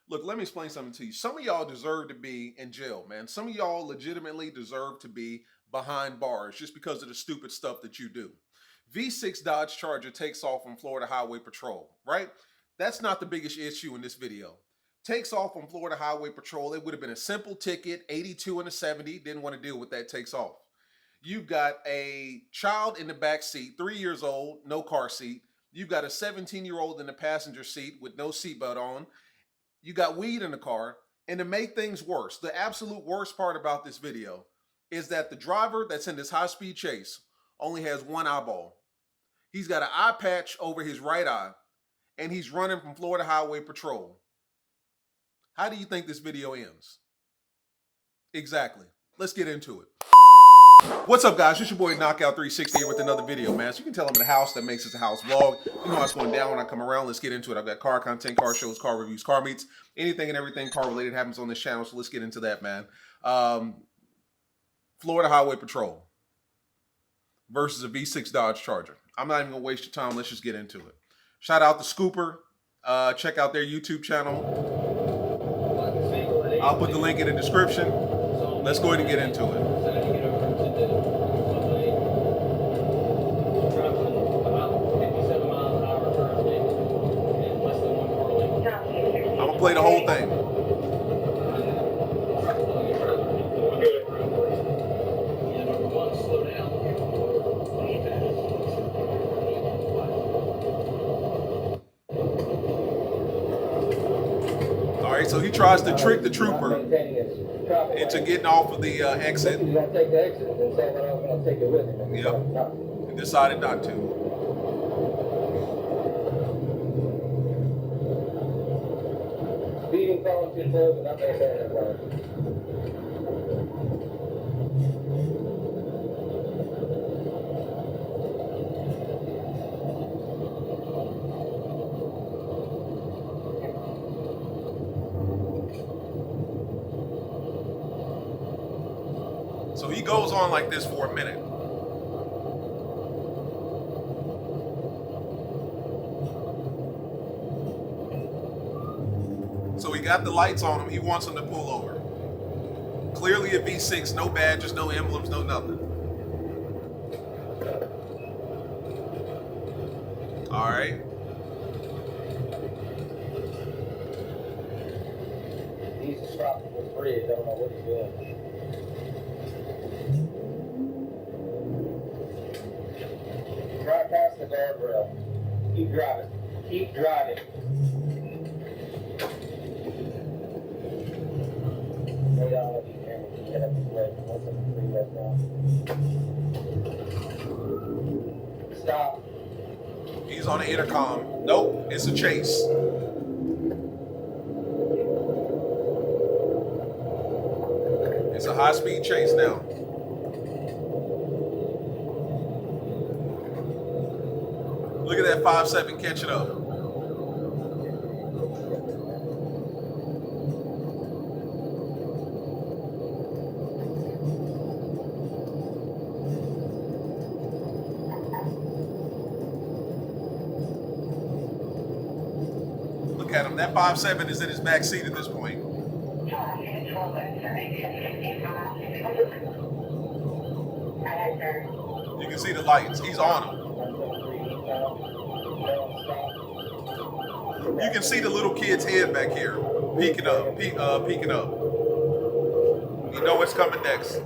Look, let me explain something to you. Some of y'all deserve to be in jail, man. Some of y'all legitimately deserve to be behind bars just because of the stupid stuff that you do. V6 Dodge Charger takes off from Florida Highway Patrol, right? That's not the biggest issue in this video. Takes off from Florida Highway Patrol. It would have been a simple ticket, 82 and a 70. Didn't want to deal with that. Takes off. You've got a child in the back seat, 3 years old, no car seat. You've got a 17-year-old in the passenger seat with no seatbelt on. You got weed in the car. And to make things worse, the absolute worst part about this video is that the driver that's in this high-speed chase only has one eyeball. He's got an eye patch over his right eye, and he's running from Florida Highway Patrol. How do you think this video ends? Exactly. Let's get into it. What's up, guys? It's your boy Knockout360 here with another video, man. So you can tell I'm in the house. That makes it a house vlog. You know how it's going down when I come around. Let's get into it. I've got car content, car shows, car reviews, car meets. Anything and everything car related happens on this channel. So let's get into that, man. Florida Highway Patrol versus a V6 Dodge Charger. I'm not even going to waste your time. Let's just get into it. Shout out to Scooper. Check out their YouTube channel. I'll put the link in the description. Let's go ahead and get into it. I'm gonna play the whole thing. All right, so he tries to trick the trooper into getting off of the exit. He's gonna take the exit and say that I was gonna take it with him. Yep. He decided not to. Speeding, falling too close, and not making that way. So he goes on like this for a minute. So he got the lights on him. He wants him to pull over. Clearly a V6, no badges, no emblems, no nothing. All right. He's stopped for the bridge. I don't know what he's doing. Drive past the guardrail. Keep driving. Keep driving. Lay down with you, man. Get up this way. What's up the tree right now? Stop. He's on the intercom. Nope, it's a chase. It's a high-speed chase now. Look at that 5.7 catching up. Look at him. That 5.7 is in his back seat at this point. You can see the lights. He's on them. You can see the little kid's head back here, peeking up, peeking up. You know what's coming next.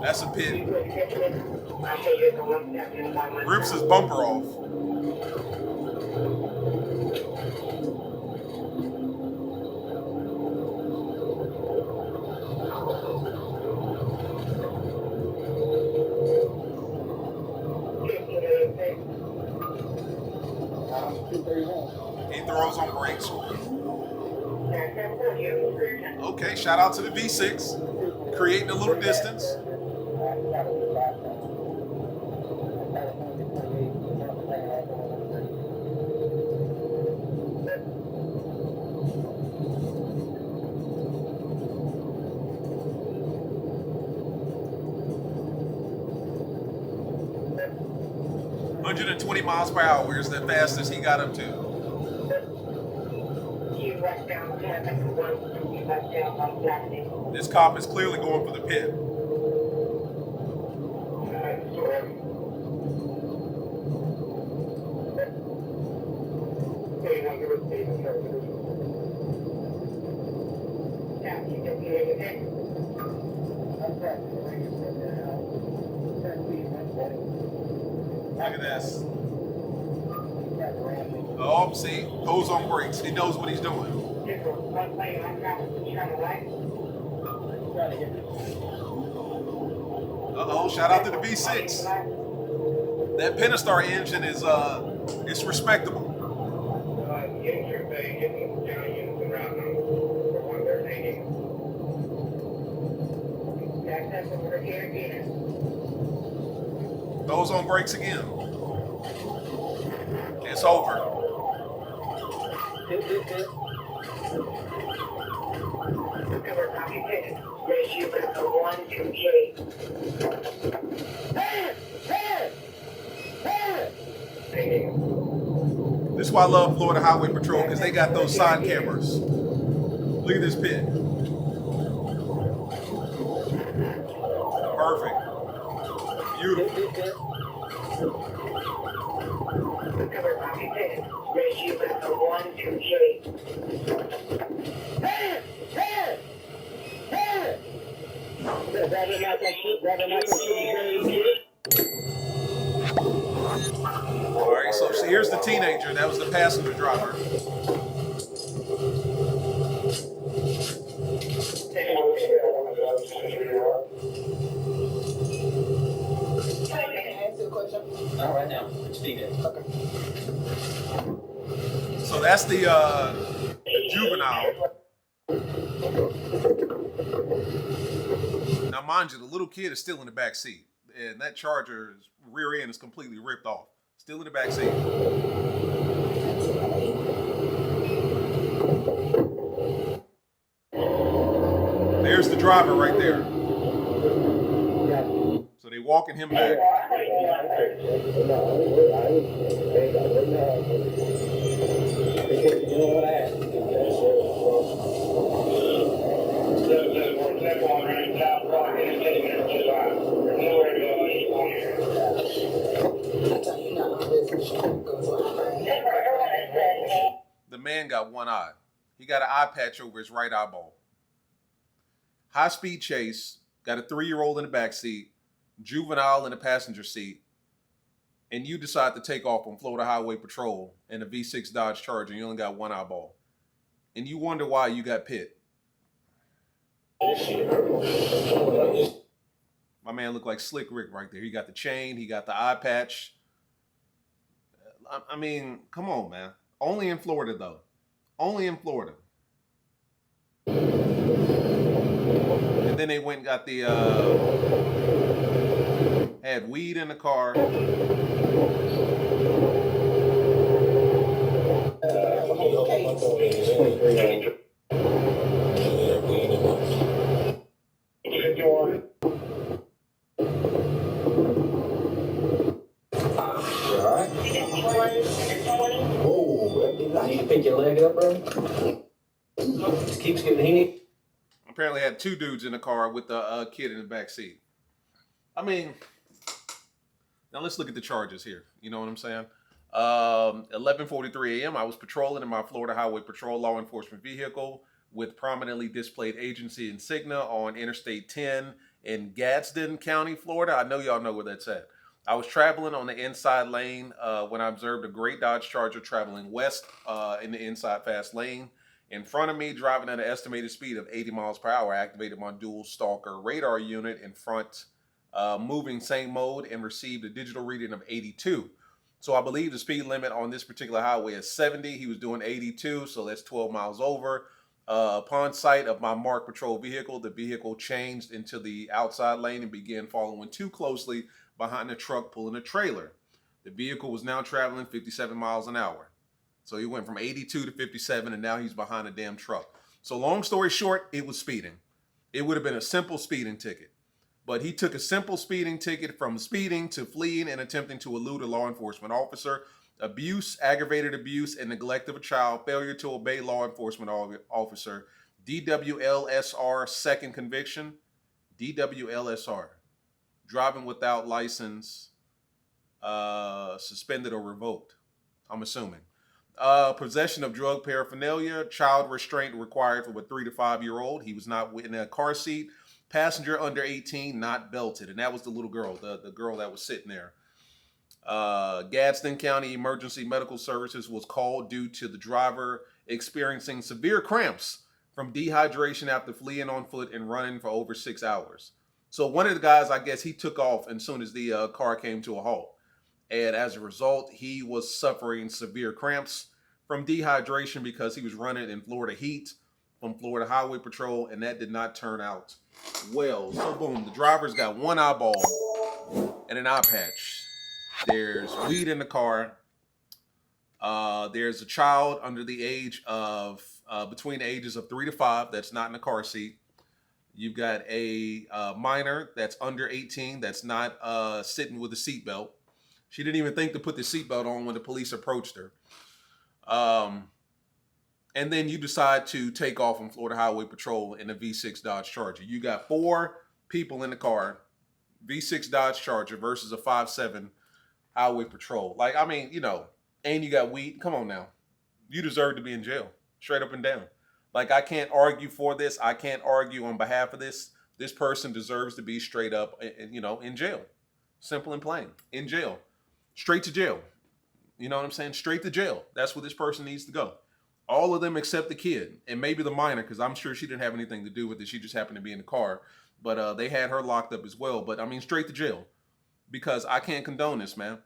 That's a pit. Rips his bumper off. He throws on brakes. Okay, shout out to the V6, creating a little distance. 120 miles per hour. Where's the fastest he got up to? This cop is clearly going for the pit. Look at this. Oh, see, goes on brakes. He knows what he's doing. Uh-oh, shout out to the V6. That Pentastar engine is it's respectable. Goes on brakes again. It's over. This is why I love Florida Highway Patrol, because they got those side cameras. Look at this pit. Perfect. Beautiful. All right, so here's the teenager. That was the passenger driver. Not right now. Okay. So that's the juvenile. Now, mind you, the little kid is still in the back seat, and that Charger's rear end is completely ripped off. Still in the back seat. There's the driver right there. So they walking him back. The man got one eye. He got an eye patch over his right eyeball. High-speed chase, got a 3-year-old in the back seat, juvenile in the passenger seat, and you decide to take off on Florida Highway Patrol in a V6 Dodge Charger, and you only got one eyeball. And you wonder why you got pit. My man looked like Slick Rick right there. He got the chain, he got the eye patch. I mean, come on, man. Only in Florida, though. Only in Florida. And then they went and got the, had weed in the car. You need to pick your leg up, bro. Just keeps getting heated. Apparently had 2 dudes in the car with a kid in the back seat. I mean, now let's look at the charges here. You know what I'm saying? 11:43 a.m. I was patrolling in my Florida Highway Patrol law enforcement vehicle with prominently displayed agency insignia on Interstate 10 in Gadsden County, Florida. I know y'all know where that's at. I was traveling on the inside lane when I observed a gray Dodge Charger traveling west in the inside fast lane. In front of me, driving at an estimated speed of 80 miles per hour, I activated my dual stalker radar unit in front, moving same mode, and received a digital reading of 82. So I believe the speed limit on this particular highway is 70. He was doing 82, so that's 12 miles over. Upon sight of my marked patrol vehicle, the vehicle changed into the outside lane and began following too closely behind a truck pulling a trailer. The vehicle was now traveling 57 miles an hour. So he went from 82 to 57, and now he's behind a damn truck. So long story short, it was speeding. It would have been a simple speeding ticket. But he took a simple speeding ticket from speeding to fleeing and attempting to elude a law enforcement officer, abuse, aggravated abuse, and neglect of a child, failure to obey law enforcement officer, DWLSR, second conviction, DWLSR, driving without license, suspended or revoked, I'm assuming. Possession of drug paraphernalia, child restraint required for a 3 to 5 year old. He was not in a car seat. Passenger under 18, not belted. And that was the little girl, the girl that was sitting there. Gadsden County Emergency Medical Services was called due to the driver experiencing severe cramps from dehydration after fleeing on foot and running for over 6 hours. So one of the guys, I guess he took off as soon as the car came to a halt. And as a result, he was suffering severe cramps from dehydration because he was running in Florida heat from Florida Highway Patrol, and that did not turn out well. So boom, the driver's got one eyeball and an eye patch. There's weed in the car. There's a child under the age of, between the ages of 3 to 5 that's not in a car seat. You've got a minor that's under 18 that's not sitting with a seatbelt. She didn't even think to put the seatbelt on when the police approached her. And then you decide to take off on Florida Highway Patrol in a V6 Dodge Charger. You got 4 people in the car, V6 Dodge Charger versus a 5.7 Highway Patrol. Like, I mean, you know, and you got weed. Come on now. You deserve to be in jail, straight up and down. Like, I can't argue for this. I can't argue on behalf of this. This person deserves to be straight up, you know, in jail. Simple and plain. In jail. Straight to jail. You know what I'm saying? Straight to jail. That's where this person needs to go. All of them except the kid and maybe the minor, because I'm sure she didn't have anything to do with it. She just happened to be in the car. But they had her locked up as well. But I mean, straight to jail, because I can't condone this, man.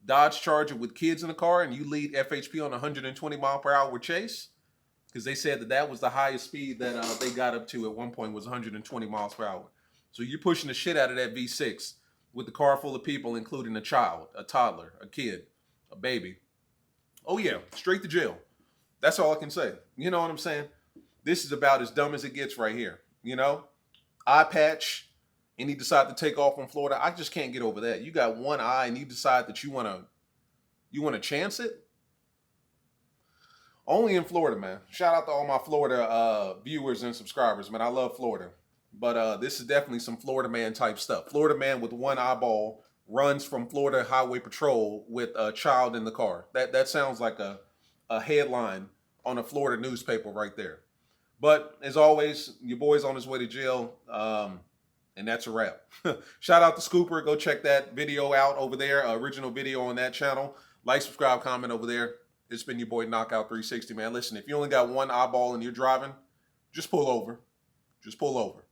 Dodge Charger with kids in the car, and you lead FHP on a 120 mile per hour chase, because they said that that was the highest speed that they got up to at one point was 120 miles per hour. So you're pushing the shit out of that V6 with the car full of people, including a child, a toddler, a kid, a baby. Oh yeah, straight to jail. That's all I can say. You know what I'm saying? This is about as dumb as it gets right here. You know? Eye patch, and he decided to take off on Florida. I just can't get over that. You got one eye and you decide that you want to chance it? Only in Florida, man. Shout out to all my Florida viewers and subscribers, man. I love Florida. But this is definitely some Florida man type stuff. Florida man with one eyeball runs from Florida Highway Patrol with a child in the car. That sounds like a headline on a Florida newspaper right there. But as always, your boy's on his way to jail, and that's a wrap. Shout out to Scooper. Go check that video out over there, original video on that channel. Like, subscribe, comment over there. It's been your boy Knockout 360, man. Listen, if you only got one eyeball and you're driving, just pull over. Just pull over.